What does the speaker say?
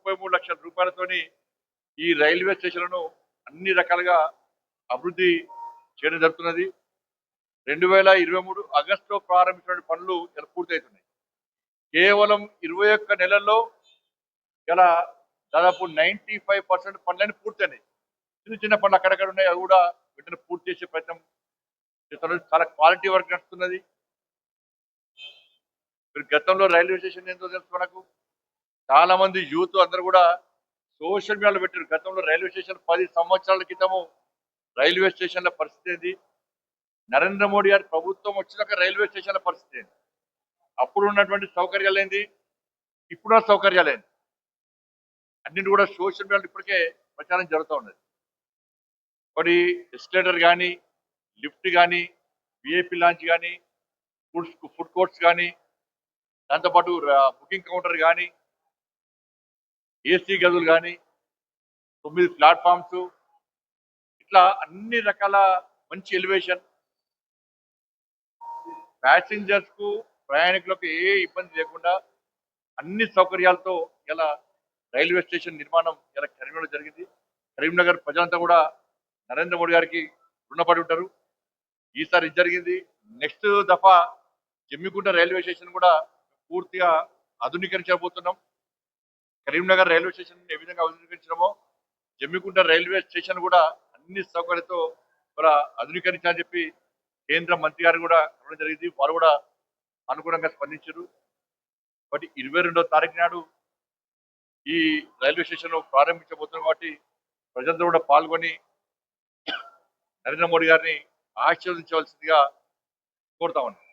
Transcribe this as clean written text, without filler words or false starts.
33 లక్షల రూపాయలతోని ఈ రైల్వే స్టేషన్లను అన్ని రకాలుగా అభివృద్ధి చేయడం జరుగుతున్నది. 2023 ఆగస్టులో ప్రారంభించిన పనులు ఇలా పూర్తవుతున్నాయి. కేవలం 21 నెలల్లో ఇలా దాదాపు 95% పనులన్నీ పూర్తయినాయి. చిన్న చిన్న పనులు అక్కడక్కడ ఉన్నాయి, అవి కూడా వెంటనే పూర్తి చేసే ప్రయత్నం చేస్తున్నారు. చాలా క్వాలిటీ వర్క్ నడుస్తున్నది. మీరు గతంలో రైల్వే స్టేషన్ ఏంటో తెలుసు మనకు. చాలా మంది యూత్ అందరూ కూడా సోషల్ మీడియాలో పెట్టారు. గతంలో రైల్వే స్టేషన్ 10 సంవత్సరాల క్రితము రైల్వే స్టేషన్ల పరిస్థితి ఏంది, నరేంద్ర మోడీ గారి ప్రభుత్వం వచ్చినాక రైల్వే స్టేషన్ల పరిస్థితి ఏంది, అప్పుడు ఉన్నటువంటి సౌకర్యాలు ఏంది, ఇప్పుడున్న సౌకర్యాలు ఏంది, అన్నింటి కూడా సోషల్ మీడియాలో ఇప్పటికే ప్రచారం జరుగుతూ ఉన్నది. ఒకటి ఎస్కలేటర్ కానీ, లిఫ్ట్ కానీ, విఐపి లాంచ్ కానీ, ఫుడ్ కోర్ట్స్ కానీ, దాంతోపాటు బుకింగ్ కౌంటర్ కానీ, ఏసీ గదులు కానీ, 9 ప్లాట్ఫామ్స్, ఇట్లా అన్ని రకాల మంచి ఎలివేషన్, ప్యాసింజర్స్ కు ప్రయాణికులకు ఏ ఇబ్బంది లేకుండా అన్ని సౌకర్యాలతో ఇలా రైల్వే స్టేషన్ నిర్మాణం ఇలా కరీంనగర్ జరిగింది. కరీంనగర్ ప్రజలంతా కూడా నరేంద్ర మోడీ గారికి రుణపడి ఉంటారు. ఈసారి ఇది జరిగింది. నెక్స్ట్ దఫా జమ్మికుంట రైల్వే స్టేషన్ కూడా పూర్తిగా ఆధునీకరించబోతున్నాం. కరీంనగర్ రైల్వే స్టేషన్ ఏ విధంగా ఆధునీకరించడమో జమ్మికుంట రైల్వే స్టేషన్ కూడా అన్ని సౌకర్యాలతో కూడా ఆధునీకరించాలని చెప్పి కేంద్ర మంత్రి గారు కూడా చెప్పడం జరిగింది. వారు కూడా అనుగుణంగా స్పందించారు. కాబట్టి 22వ తారీఖు నాడు ఈ రైల్వే స్టేషన్ ప్రారంభించబోతున్నాం. కాబట్టి ప్రజలందరూ కూడా పాల్గొని నరేంద్ర మోడీ గారిని ఆశీర్వదించవలసిందిగా కోరుతా ఉన్నాం.